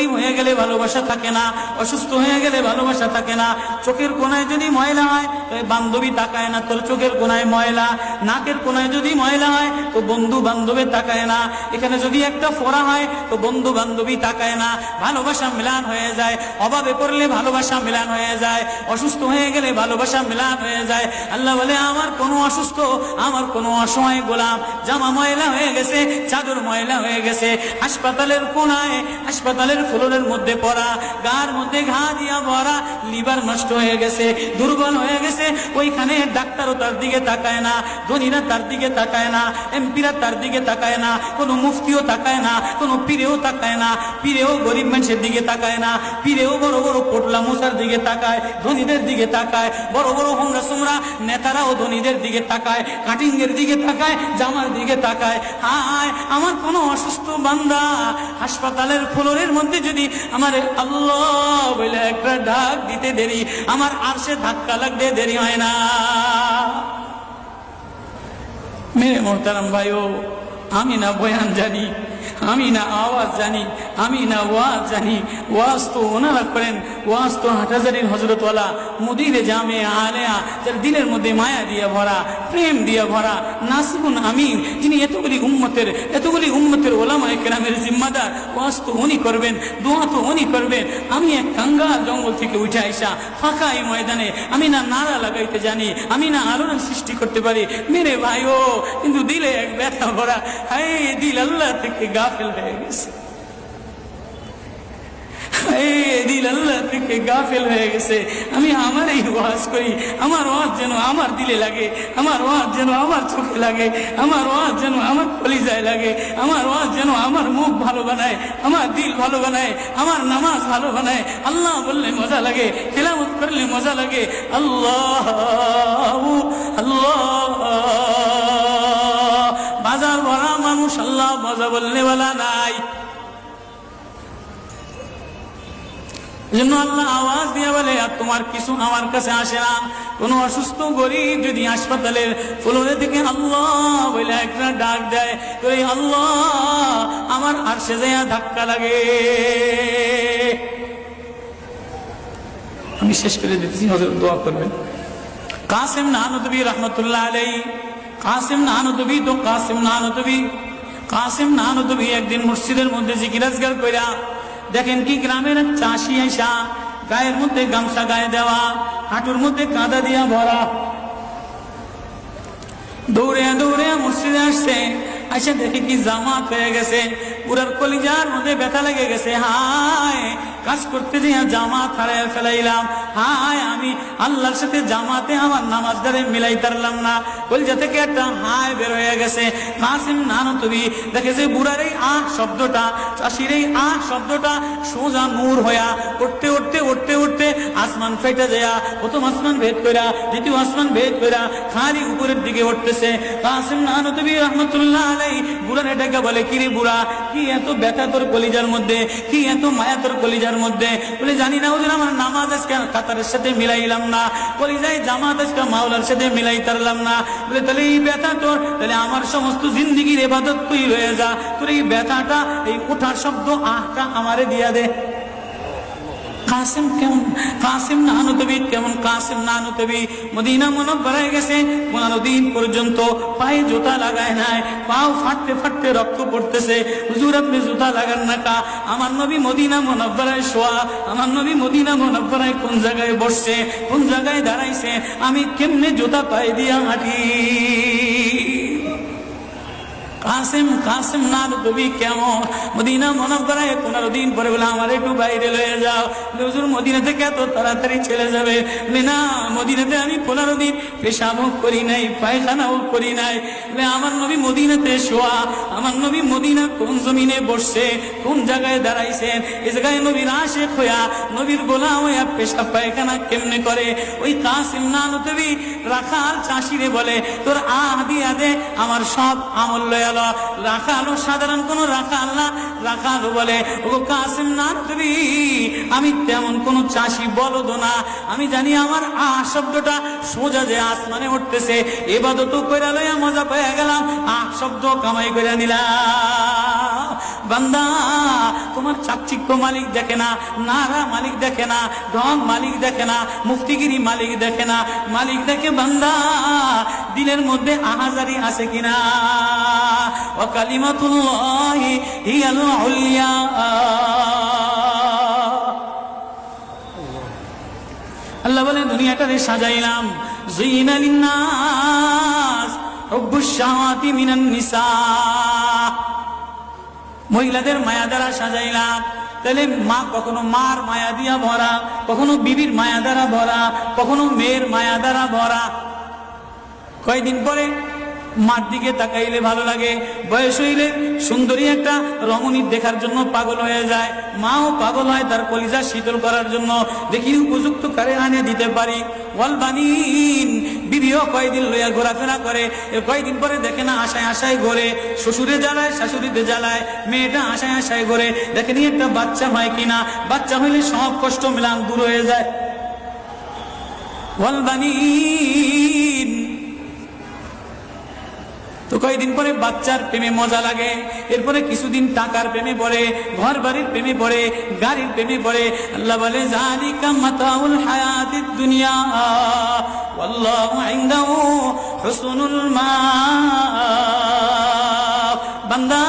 গরিব হয়ে গেলে ভালোবাসা থাকে না, অসুস্থ হয়ে গেলে ভালোবাসা থাকে না। চোখের কোনায় যদি ময়লা হয় তো বান্ধবী তাকায় না, তোর চোখের কোনায় ময়লা। নাকের কোনায় যদি ময়লা হয় তো বন্ধু বান্ধবী তাকায় না। এখানে যদি একটা ফোড়া হয় তো বন্ধু বান্ধবী তাকায় না। ভালোবাসা মিলান হয়ে যায়, অভাবে পড়লে ভালোবাসা মিলান হয়ে যায়, অসুস্থ হয়ে গেলে ভালোবাসা মিলান হয়ে যায়। আল্লাহ বলে আমার কোনো অসুস্থ, আমার কোনো অসহায় গোলাম জামা ময়লা হয়ে গেছে, চাদর ময়লা হয়ে গেছে, হাসপাতালের কোনায় হাসপাতালের ফ্লোরের মধ্যে পড়া, গার মধ্যে ঘা দিয়া ভরা, লিভার নষ্ট হয়ে গেছে, দুর্বল হয়ে গেছে, ওইখানে ডাক্তারও তার দিকে তাকায় না, ধনীরা তার দিকে তাকায় না, এমপিরা তার দিকে তাকায় না, কোনো মুফতিও তাকায় না, কোনো পীরেও তাকায় না, পীরেও গরিব মানুষের দিকে তাকায় না, পীরেও বড় বড় পোটলা মশার দিকে তাকায়, ধনীদের দিকে তাকায়, বড় বড় হোমরা সোমরা নেতারাও ধনীদের দিকে তাকায়, কাটিং এর দিকে তাকায়, জামার দিকে তাকায়। হায় আমার কোনো অসুস্থ বান্দা হাসপাতালের ফ্লোরের মধ্যে যদি আমার আল্লাহ বলে একটা ডাক দিতে দেরি, আমার আরশে ধাক্কা লাগতে দেরি হয় না। মেরে মোহতারাম ভাইও, আমি না বয়ান জানি, আমি না আওয়াজ জানি, আমি না ওয়াজ জানি, ওয়াজ তো ওনারা করেন, ওয়াজ তো হাটহাজারির হযরতওয়ালা মুদিরে জামে আলেয়া, যার দিলের মধ্যে মায়া দিয়ে ভরা, প্রেম দিয়ে ভরা, নাসিবুন আমিন, যিনি এতগুলি উম্মতের ওলামায়ে কেরামের জিম্মাদার, ওয়াজ তো উনি করবেন, দোয়া তো উনি করবেন। আমি এক কাঙ্গাল জঙ্গল থেকে উঠে আইসা ফাঁকা এই ময়দানে আমি না নারা লাগাইতে জানি, আমি না আলোড়ন সৃষ্টি করতে পারি মেরে ভাইও, কিন্তু দিলে এক ব্যথা ভরা। হায় দিল আল্লাহ থেকে গাফিল হয়ে গেছে, দিল আল্লাহ থেকে গাফিল হয়ে গেছে। আমি আমার এই ওয়াজ করি, আমার ওয়াজ যেন আমার দিলে লাগে, আমার ওয়াজ যেন আমার চোখে লাগে, আমার ওয়াজ যেন আমার কলিজায় লাগে, আমার ওয়াজ যেন আমার মুখ ভালো বানায়, আমার দিল ভালো বানায়, আমার নামাজ ভালো বানায়। আল্লাহ বললে মজা লাগে, তেলাওয়াত করলে মজা লাগে। আল্লাহ আল্লাহ, বাজার ভরা মানুষ, আল্লাহ মজা বললে বলা নাই। জন্য আল্লাহ আওয়াজ দিয়ে বলে আর তোমার কিছু আমার কাছে আসে না। কোন অসুস্থ গরিব যদি হাসপাতালের ফ্লোরে থেকে আল্লাহ বলে একটা ডাক দেয়, তো এই আল্লাহ আমার আরশে যায়া ধাক্কা লাগে। আমি শেষ করে দিতেছি, হযরত দোয়া করবেন। কাসিম নানুতুবি রহমতুল্লাহ আলাইহি, কাসিম নানুতুবি তো কাসিম নানুতুবি একদিন মসজিদের মধ্যে জিকির আজকার কইরা দেখেন কি গ্রামের চাষি আইসা গায়ের মধ্যে গামছা গায়ে দেওয়া, হাঁটুর মধ্যে কাদা দিয়া ভরা, দৌড়ে দৌড়ে মসজিদে আসছে। আইসা দেখে কি জামাত হয়ে গেছে, পুরার কলিজার মধ্যে ব্যথা লেগে গেছে। হায় কাজ করতে যে জামাত হারায় ফেলাইলাম, হায় আমি আল্লাহর সাথে জামাতে আমার নামাজদারে মিলাই পারলাম না। কলিজা থেকে একটা হায় বের হয়ে গেছে। কাসিম নানুতুবি দেখেছে বুড়ার এই আহ শব্দটা, চাষির এই আহ শব্দটা সোজা নূর হইয়া উঠতে উঠতে উঠতে উঠতে আসমান ফেটে যায়, প্রথম আসমান ভেদ কইরা দ্বিতীয় আসমান ভেদ কইরা খালি উপরের দিকে উঠতেছে। কাসিম নানুতুবি রহমতুল্লাহ আলাইহি বুড়ার এটাকে বলে, কিরে বুড়া কি এত ব্যথা তোর কলিজার মধ্যে, কি এত মায়া তোর কলিজার মধ্যে? বলে জানি না হুজুর, আমার নামাজ আজকে কাতারের সাথে মিলাইলাম না, কলিজায় জামাত আজকে মাওলার সাথে মিলাই পারলাম না। বলে তাহলে এই ব্যথা তোর, তাহলে আমার সমস্ত জিন্দিগির ইবাদত তুই লয়ে যা, তোর এই ব্যথাটা, এই ওঠার শব্দ আহটা আমারে দিয়া দে। কাসিম কেমন, কাসিম নানুতুবি কেমন? কাসিম নানুতুবি মদিনা মুনাওয়ারায় গেছে, 15 দিন পর্যন্ত পায়ে জুতা লাগায় নাই, পাও ফাটতে ফাটতে রক্ত পড়তেছে। হুজুর আপনি জুতা লাগান না কা? আমার নবী মদিনা মুনাওয়ারায় শোয়া, আমার নবী মদিনা মুনাওয়ারায় কোন জায়গায় বসছে, কোন জায়গায় দাঁড়াইছে, আমি কেমনে জুতা পায়ে দিয়া হাঁটি? কাসিম নানুতুবি কেমন? মদিনা মুনাওয়ারায় 15 দিন পরে বলে আমার একটু বাইরে লয়ে যাও। হুজুর মদিনা থেকে এত তাড়াতাড়ি চলে যাবে? না, মদিনাতে আমি 15 দিন পেশাবও করি নাই, পায়খানাও করি নাই। আমার নবী মদিনাতে শোয়া, আমার নবী মদিনা কোন জমিনে বসছে, কোন জায়গায় দাঁড়াইছেন, এই জায়গায় নবীর আশিক হইয়া, নবীর গোলাম হইয়া পেশাব পায়খানা কেমনে করে? ওই কাসিম নানুতুবি রাখাল চাষিরে বলে, তোর আহ দিয়া দে, আমার সব আমল লয়া। রাখালো সাধারণ কোন রাখাল না, রাখালো বলে ও কাসিম নানুতুবি আমি তেমন কোন চাষি বলদ না, আমি জানি আমার আহ শব্দটা সোজা যে আসমানে উঠতেছে, ইবাদত কইরা লইয়া মজা পেয়ে গেলাম, আহ শব্দ কামাই কইরা নিলাম। বান্দা তোমার চাকচিক্য মালিক দেখে না, নারা মালিক দেখে না, ঢং মালিক দেখে না, মুফতিগিরি মালিক দেখে না, মালিক দেখে বান্দা দিলের মধ্যে আহাজারি আছে কিনা। ওয়া কালিমাতুল্লাহি হিয়াল উলিয়া। আল্লাহ বলেন দুনিয়াটারে সাজাইলাম যুইনা লিন্নাস হুব্বুশ শাহাওয়াতি মিনান নিসা, মহিলাদের মায়া দ্বারা সাজাইলাম। তাহলে মা কখনো মার মায়া দিয়া ভরা, কখনো বিবির মায়া দ্বারা ভরা, কখনো মেয়ের মায়া দ্বারা ভরা। কয়েকদিন পরে মার দিকে তাকাইলে ভালো লাগে, বয়স হইলে সুন্দরী একটা রমণী দেখার জন্য পাগল হয়ে যায়, মাও পাগল হয় তার কলিজা শীতল করার জন্য, দেখি উপযুক্ত কারে আনে দিতে পারি। ওয়াল বানিন, বিবিও কয়েকদিন লইয়া ঘোরাফেরা করে, কয়েকদিন পরে দেখে না আশায় আশায় ঘোরে, শ্বশুরে জ্বালায় শাশুড়িতে জ্বালায়, মেয়েটা আশায় আশায় ঘোরে, দেখেনি একটা বাচ্চা হয় কিনা, বাচ্চা হইলে সব কষ্ট মিলান দূর হয়ে যায়। ওয়াল বানিন, তো কয়েকদিন পরে বাচ্চার প্রেমে মজা লাগে, এরপরে কিছুদিন টাকার প্রেমে পড়ে, ঘর বাড়ির প্রেমে পড়ে, গাড়ির প্রেমে পড়ে। আল্লাহ বলে যালিকা মাতাউল হায়াতিদ দুনিয়া ওয়াল্লাহু ইনদাহু হুসনুল মাআব। বান্দা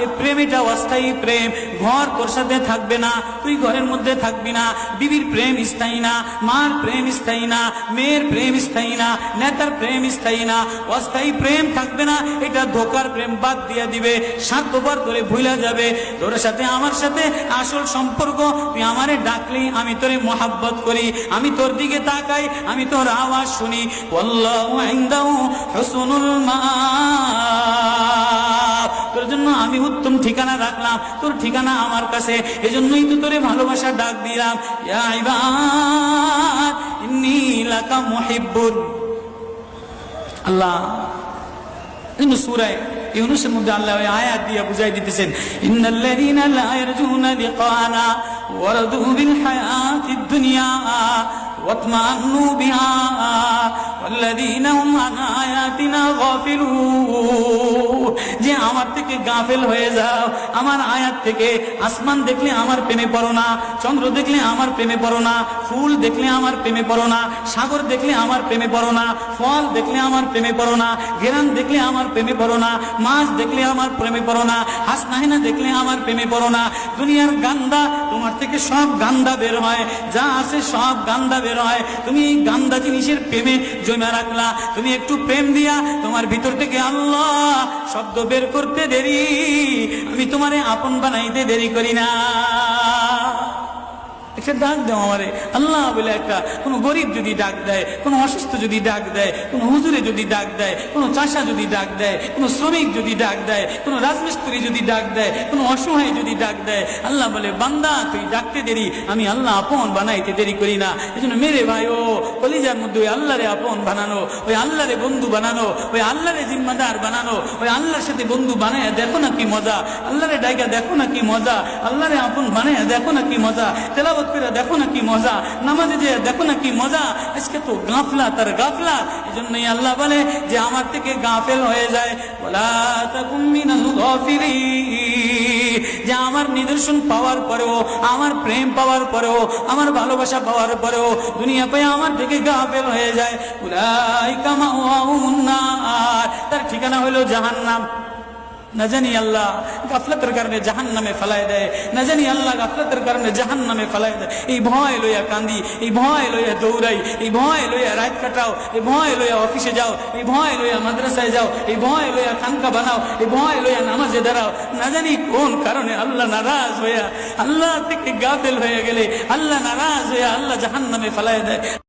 এই প্রেম এটা অস্থায়ী প্রেম, ঘর তোর সাথে থাকবে না, তুই ঘরের মধ্যে থাকবি না, বিবির প্রেম স্থায়ী না, মার প্রেম স্থায়ী না, মেয়ের প্রেম স্থায়ী না, নেতার প্রেম স্থায়ী না, অস্থায়ী প্রেম থাকবে না। এটা ধোকার প্রেম বাদ দিয়ে দিবে, স্বার্থপর করে ভুলা যাবে। তোর সাথে আমার সাথে আসল সম্পর্ক, তুই আমারে ডাকলি আমি তোরে মোহাব্বত করি, আমি তোর দিকে তাকাই, আমি তোর আওয়াজ শুনি। আল্লাহু ইনদাহু হুসনুল মাআব, তোর জন্য আমি উত্তম ঠিকানা রাখলাম, তোর ঠিকানা আমার কাছে, এজন্যই তো তোরে ভালোবাসা ডাক দিলাম। ইয়া ইবাদ ইন্নী লাকা মুহিব্বুন। আল্লাহ সূরা ইউনূসের মধ্যে আল্লাহ ওই আয়াত দিয়ে বুঝাই দিতেছেন, ইন্নাল্লাযীনা লা ইয়ারজুনা লিকানা ওয়া রাদু বিল হায়াতিদ দুনিয়া ওয়াতমান্নু বিহা ওয়াল্লাযীনা হুম আন আয়াতিনা গাফিলুন। যে আমার থেকে গাফেল হয়ে যাও, আমার আয়াত থেকে। আসমান দেখলে আমার প্রেমে পড়ো না, চন্দ্র দেখলে আমার প্রেমে পড়ো না, ফুল দেখলে আমার প্রেমে পড়ো না, সাগর দেখলে আমার প্রেমে পড়ো না, ফল দেখলে আমার প্রেমে পড়ো না, ঘেরান দেখলে আমার প্রেমে পড়ো না, মাছ দেখলে আমার প্রেমে পড়ো না, হাসনাহিনা দেখলে আমার প্রেমে পড়ো না। দুনিয়ার গান্দা, তোমার থেকে সব গান্দা বের হয়, যা আছে সব গান্দা বের হয়। তুমি এই গান্দা জিনিসের প্রেমে জমা রাখলা, তুমি একটু প্রেম দিয়া তোমার ভিতর থেকে আল্লাহ শব্দ বের করতে দেরি, আমি তোমারে আপন বানাইতে দেরি করি না। একটা ডাক দাও আমারে আল্লাহ বলে, একটা কোনো গরিব যদি ডাক দেয়, কোনো অসুস্থ যদি ডাক দেয়, কোনো হুজুরে যদি ডাক দেয়, কোনো চাষা যদি ডাক দেয়, কোনো শ্রমিক যদি ডাক দেয়, কোনো রাজমিস্ত্রি যদি ডাক দেয়, কোনো অসহায় যদি ডাক দেয়, আল্লাহ বলে বান্দা তুই ডাকতে দেরি, আমি আল্লাহ আপন বানাইতে দেরি করি না। এই জন্য মেরে ভাই ও কলিজার মধ্যে ওই আল্লাহরে আপন বানানো, ওই আল্লাহরে বন্ধু বানানো, ওই আল্লাহরে জিম্মাদার বানানো, ওই আল্লাহর সাথে বন্ধু বানায় দেখো না কি মজা, আল্লাহরে ডাইকা দেখো না কি মজা, আল্লাহরে আপন বানায় দেখো না কি মজা, তেলাওয়াত করে দেখো না কি মজা, নামাজে যে দেখো না কি মজা। আজকে তো গাফলা তার গাফলা। এই জন্যই আল্লাহ বলে যে আমার থেকে গাফেল হয়ে যায়, ওয়ালা তাকুম মিনাল গাফিলিন, যে আমার নিদর্শন পাওয়ার পরেও, আমার প্রেম পাওয়ার পরেও, আমার ভালোবাসা পাওয়ার পরেও দুনিয়া পেয়ে আমার থেকে গাফেল হয়ে যায়। উলাইকা মাওয়াহুমুন নার, তার ঠিকানা হলো জাহান্নাম। না জানি আল্লাহ গাফলতের কারণে জাহান্নামে ফেলায় দেয়, না জানি আল্লাহ গাফলতের কারণে জাহান্নামে ফেলায় দেয়। এই ভয় লইয়া কান্দি, এই ভয় লইয়া দৌড়াই, এই ভয় লইয়া রাত কাটাও, এই ভয় লইয়া অফিসে যাও, এই ভয় লইয়া মাদ্রাসায় যাও, এই ভয় লইয়া খানকা বানাও, এই ভয় লইয়া নামাজে দাঁড়াও। না জানি কোন কারণে আল্লাহ নারাজ হইয়া, আল্লাহ থেকে গাফেল হয়ে গেলে আল্লাহ নারাজ হইয়া আল্লাহ জাহান্নামে ফেলায় দেয়।